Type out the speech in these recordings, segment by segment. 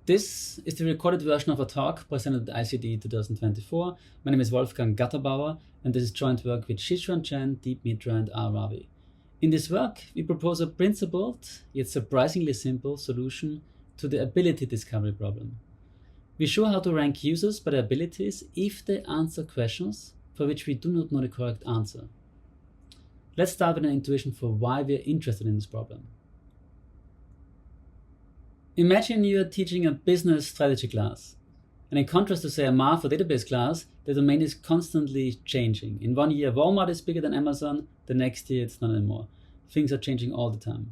This is the recorded version of a talk presented at ICDE 2024. My name is Wolfgang Gatterbauer, and this is joint work with Shishran Chen, Deep Mitra, and R. Ravi. In this work, we propose a principled, yet surprisingly simple solution to the ability discovery problem. We show how to rank users by their abilities if they answer questions for which we do not know the correct answer. Let's start with an intuition for why we are interested in this problem. Imagine you are teaching a business strategy class, and in contrast to, say, a math or database class, the domain is constantly changing. In 1 year, Walmart is bigger than Amazon, the next year it's not anymore. Things are changing all the time.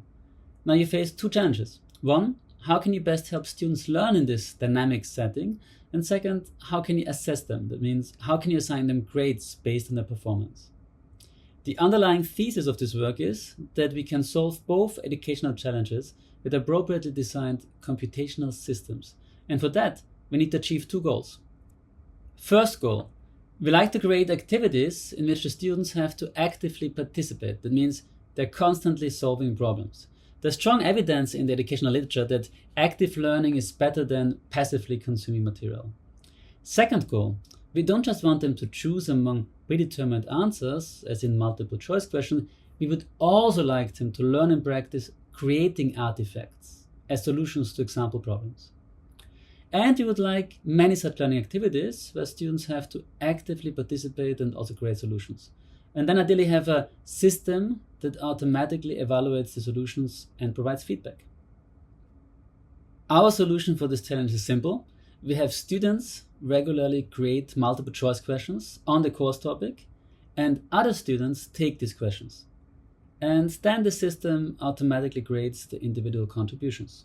Now you face two challenges. One, how can you best help students learn in this dynamic setting? And second, how can you assess them? That means, how can you assign them grades based on their performance? The underlying thesis of this work is that we can solve both educational challenges with appropriately designed computational systems. And for that, we need to achieve two goals. First goal, we like to create activities in which the students have to actively participate. That means they're constantly solving problems. There's strong evidence in the educational literature that active learning is better than passively consuming material. Second goal, we don't just want them to choose among predetermined answers, as in multiple choice questions, we would also like them to learn and practice creating artifacts as solutions to example problems. And we would like many such learning activities where students have to actively participate and also create solutions. And then ideally have a system that automatically evaluates the solutions and provides feedback. Our solution for this challenge is simple. We have students regularly create multiple choice questions on the course topic, and other students take these questions. And then the system automatically grades the individual contributions.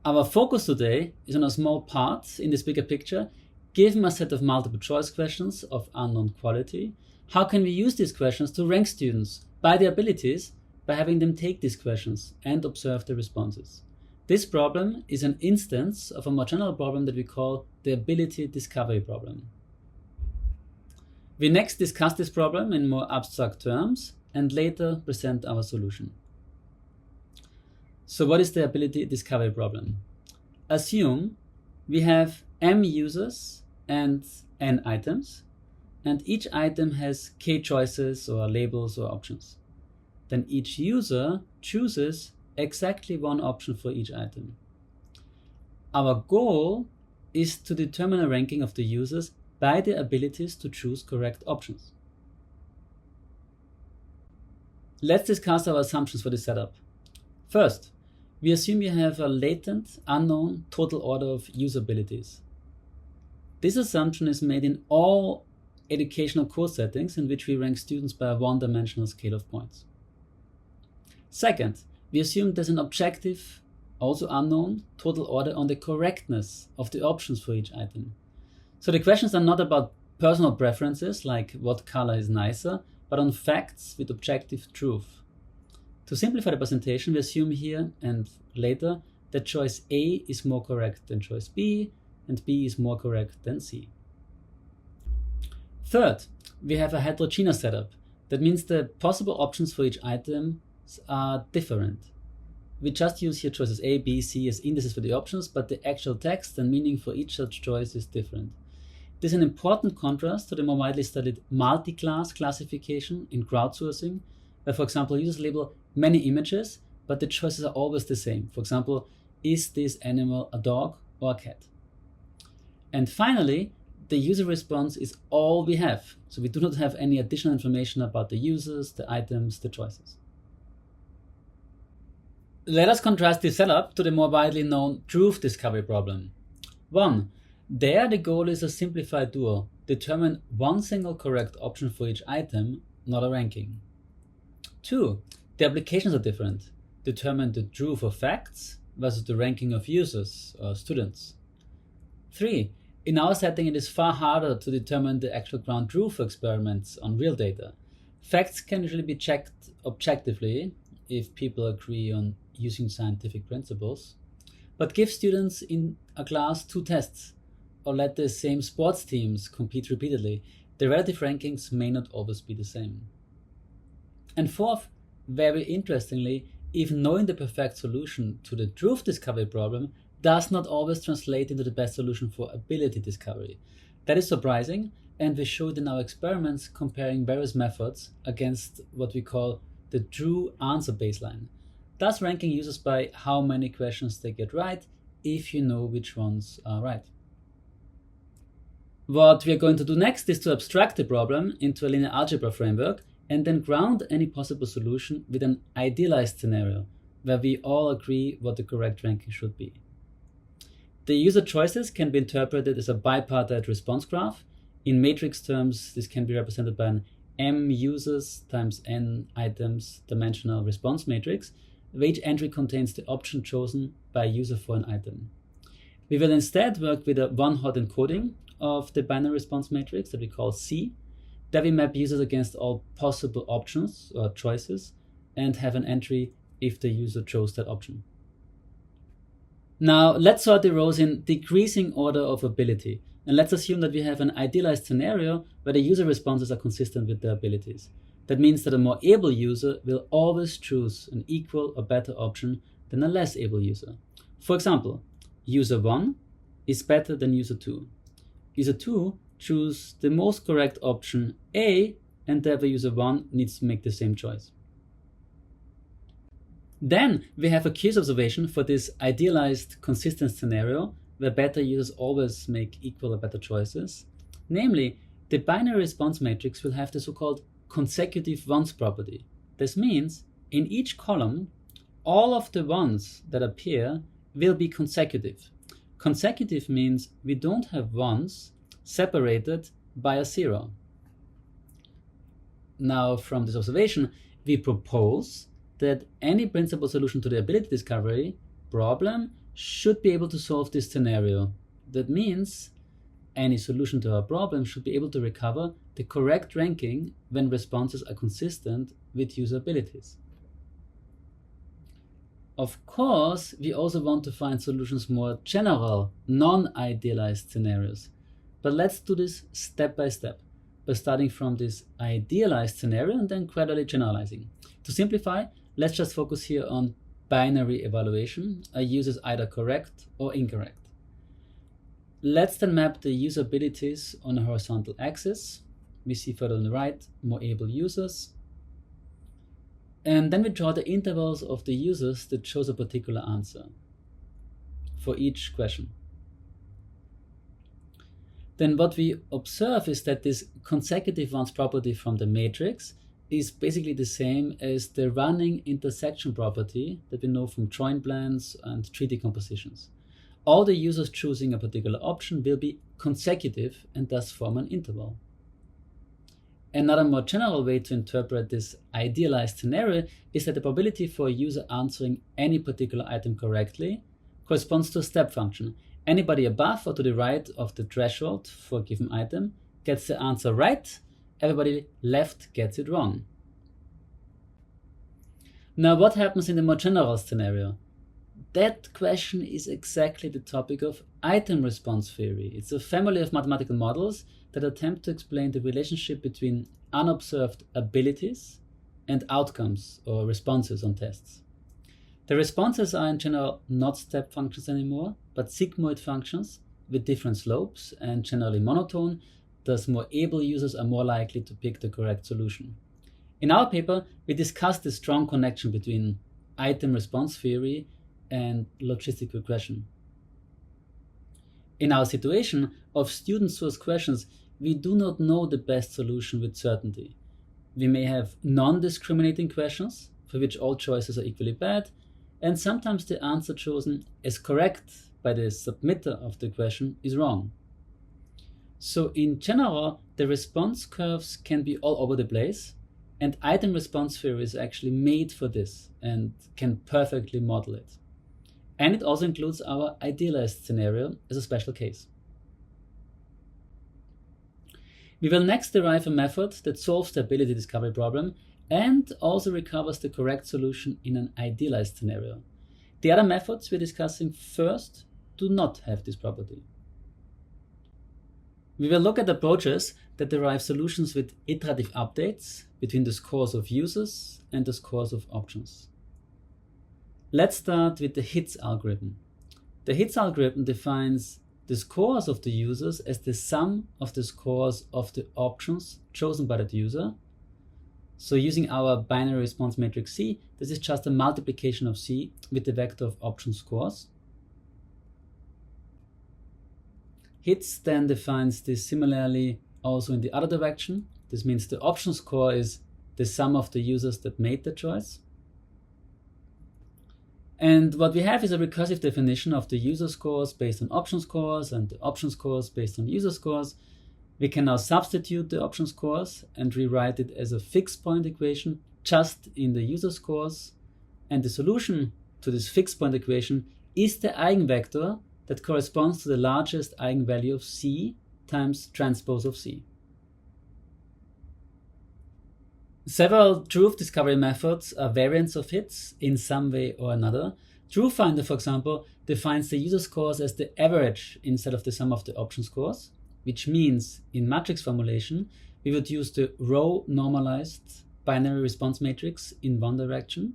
Our focus today is on a small part in this bigger picture. Given a set of multiple choice questions of unknown quality, how can we use these questions to rank students by their abilities by having them take these questions and observe the responses? This problem is an instance of a more general problem that we call the ability discovery problem. We next discuss this problem in more abstract terms and later present our solution. So what is the ability discovery problem? Assume we have m users and n items, and each item has k choices or labels or options. Then each user chooses exactly one option for each item. Our goal is to determine a ranking of the users by their abilities to choose correct options. Let's discuss our assumptions for this setup. First, we assume you have a latent, unknown total order of user abilities. This assumption is made in all educational course settings in which we rank students by a one-dimensional scale of points. Second, we assume there's an objective, also unknown, total order on the correctness of the options for each item. So the questions are not about personal preferences, like what color is nicer, but on facts with objective truth. To simplify the presentation, we assume here and later that choice A is more correct than choice B, and B is more correct than C. Third, we have a heterogeneous setup. That means the possible options for each item are different. We just use here choices A, B, C as indices for the options, but the actual text and meaning for each such choice is different. This is an important contrast to the more widely studied multi-class classification in crowdsourcing, where, for example, users label many images, but the choices are always the same. For example, is this animal a dog or a cat? And finally, the user response is all we have. So we do not have any additional information about the users, the items, the choices. Let us contrast this setup to the more widely known truth discovery problem. 1. There, the goal is a simplified duo. Determine one single correct option for each item, not a ranking. 2. The applications are different. Determine the truth of facts versus the ranking of users or students. 3. In our setting, it is far harder to determine the actual ground truth for experiments on real data. Facts can usually be checked objectively if people agree on using scientific principles. But give students in a class 2 tests, or let the same sports teams compete repeatedly, the relative rankings may not always be the same. And fourth, very interestingly, even knowing the perfect solution to the truth discovery problem does not always translate into the best solution for ability discovery. That is surprising, and we showed in our experiments comparing various methods against what we call the true answer baseline, thus ranking users by how many questions they get right if you know which ones are right. What we are going to do next is to abstract the problem into a linear algebra framework and then ground any possible solution with an idealized scenario where we all agree what the correct ranking should be. The user choices can be interpreted as a bipartite response graph. In matrix terms, this can be represented by an m users times n items dimensional response matrix, where each entry contains the option chosen by a user for an item. We will instead work with a one-hot encoding of the binary response matrix that we call C, that we map users against all possible options or choices and have an entry if the user chose that option. Now let's sort the rows in decreasing order of ability, and let's assume that we have an idealized scenario where the user responses are consistent with their abilities. That means that a more able user will always choose an equal or better option than a less able user. For example, user 1 is better than user 2. User 2 chooses the most correct option A, and therefore user 1 needs to make the same choice. Then we have a case observation for this idealized consistent scenario where beta users always make equal or better choices. Namely, the binary response matrix will have the so-called consecutive ones property. This means in each column, all of the ones that appear will be consecutive. Consecutive means we don't have ones separated by a 0. Now, from this observation, we propose that any principal solution to the ability discovery problem should be able to solve this scenario. That means any solution to our problem should be able to recover the correct ranking when responses are consistent with user abilities. Of course, we also want to find solutions more general, non-idealized scenarios. But let's do this step by step, by starting from this idealized scenario and then gradually generalizing. To simplify, let's just focus here on binary evaluation. A user is either correct or incorrect. Let's then map the user abilities on a horizontal axis. We see further on the right more able users. And then we draw the intervals of the users that chose a particular answer for each question. Then what we observe is that this consecutive ones property from the matrix is basically the same as the running intersection property that we know from join plans and tree decompositions. All the users choosing a particular option will be consecutive and thus form an interval. Another more general way to interpret this idealized scenario is that the probability for a user answering any particular item correctly corresponds to a step function. Anybody above or to the right of the threshold for a given item gets the answer right, everybody left gets it wrong. Now, what happens in the more general scenario? That question is exactly the topic of item response theory. It's a family of mathematical models that attempt to explain the relationship between unobserved abilities and outcomes or responses on tests. The responses are in general not step functions anymore, but sigmoid functions with different slopes and generally monotone. Thus, more able users are more likely to pick the correct solution. In our paper, we discussed the strong connection between item response theory and logistic regression. In our situation of student-sourced questions, we do not know the best solution with certainty. We may have non-discriminating questions, for which all choices are equally bad, and sometimes the answer chosen as correct by the submitter of the question is wrong. So in general, the response curves can be all over the place, and item response theory is actually made for this and can perfectly model it. And it also includes our idealized scenario as a special case. We will next derive a method that solves the ability discovery problem and also recovers the correct solution in an idealized scenario. The other methods we're discussing first do not have this property. We will look at approaches that derive solutions with iterative updates between the scores of users and the scores of options. Let's start with the HITS algorithm. The HITS algorithm defines the scores of the users as the sum of the scores of the options chosen by that user. So using our binary response matrix C, this is just a multiplication of C with the vector of option scores. HITS then defines this similarly also in the other direction. This means the option score is the sum of the users that made the choice. And what we have is a recursive definition of the user scores based on option scores and the option scores based on user scores. We can now substitute the option scores and rewrite it as a fixed point equation just in the user scores. And the solution to this fixed point equation is the eigenvector that corresponds to the largest eigenvalue of C times transpose of C. Several truth discovery methods are variants of HITS in some way or another. TruthFinder, for example, defines the user scores as the average instead of the sum of the option scores, which means in matrix formulation, we would use the row normalized binary response matrix in one direction.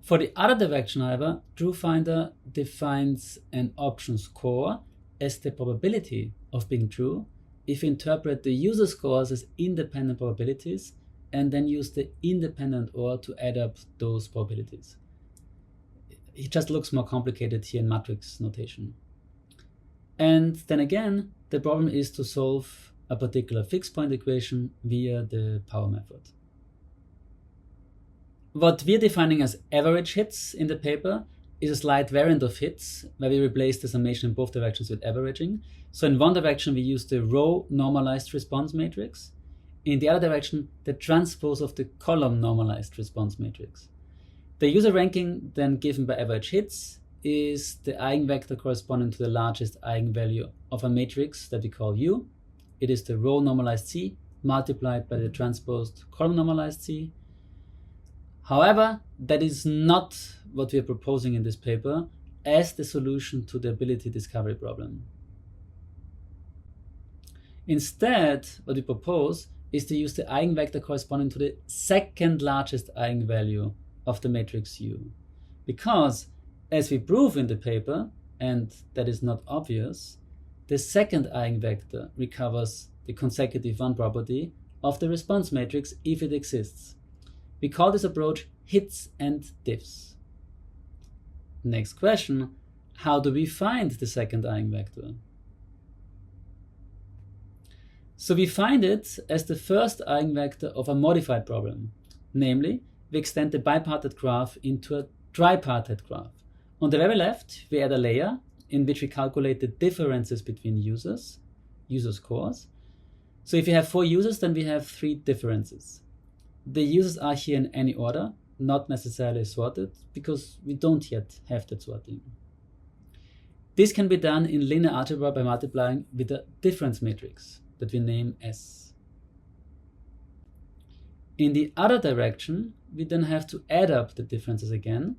For the other direction, however, TruthFinder defines an option score as the probability of being true if we interpret the user scores as independent probabilities and then use the independent OR to add up those probabilities. It just looks more complicated here in matrix notation. And then again, the problem is to solve a particular fixed point equation via the power method. What we're defining as average HITS in the paper is a slight variant of HITS where we replace the summation in both directions with averaging. So in one direction, we use the row normalized response matrix. In the other direction, the transpose of the column normalized response matrix. The user ranking then given by average HITS is the eigenvector corresponding to the largest eigenvalue of a matrix that we call U. It is the row normalized C multiplied by the transposed column normalized C. However, that is not what we are proposing in this paper as the solution to the ability discovery problem. Instead, what we propose is to use the eigenvector corresponding to the second largest eigenvalue of the matrix U. Because, as we prove in the paper, and that is not obvious, the second eigenvector recovers the consecutive one property of the response matrix if it exists. We call this approach HITSNDIFFS. Next question, how do we find the second eigenvector? So we find it as the first eigenvector of a modified problem. Namely, we extend the bipartite graph into a tripartite graph. On the very left, we add a layer in which we calculate the differences between user scores. So if you have 4 users, then we have 3 differences. The users are here in any order, not necessarily sorted, because we don't yet have that sorting. This can be done in linear algebra by multiplying with a difference matrix that we name S. In the other direction, we then have to add up the differences again,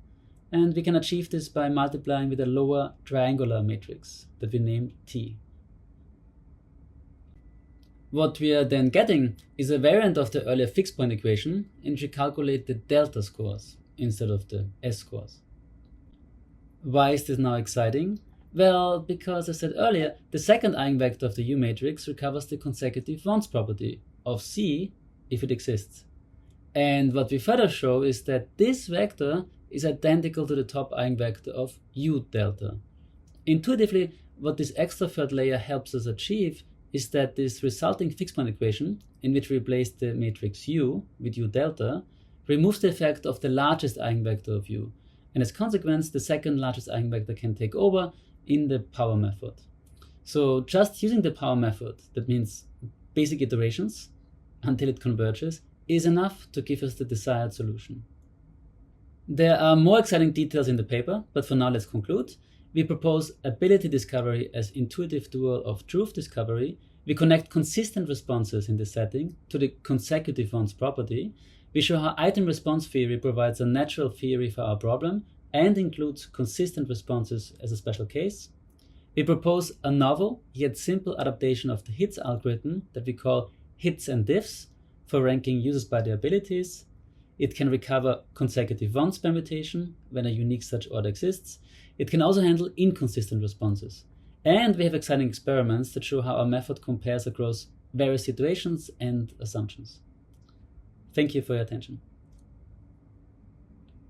and we can achieve this by multiplying with a lower triangular matrix that we name T. What we are then getting is a variant of the earlier fixed point equation in which we calculate the delta scores instead of the S scores. Why is this now exciting? Well, because I said earlier, the second eigenvector of the U matrix recovers the consecutive ones property of C if it exists. And what we further show is that this vector is identical to the top eigenvector of U delta. Intuitively, what this extra third layer helps us achieve is that this resulting fixed point equation, in which we replace the matrix U with U delta, removes the effect of the largest eigenvector of U. And as a consequence, the second largest eigenvector can take over in the power method. So just using the power method, that means basic iterations until it converges, is enough to give us the desired solution. There are more exciting details in the paper, but for now let's conclude. We propose ability discovery as intuitive dual of truth discovery. We connect consistent responses in this setting to the consecutive ones property. We show how item response theory provides a natural theory for our problem and includes consistent responses as a special case. We propose a novel yet simple adaptation of the HITS algorithm that we call HITSNDIFFS for ranking users by their abilities. It can recover consecutive ones permutation when a unique such order exists. It can also handle inconsistent responses. And we have exciting experiments that show how our method compares across various situations and assumptions. Thank you for your attention.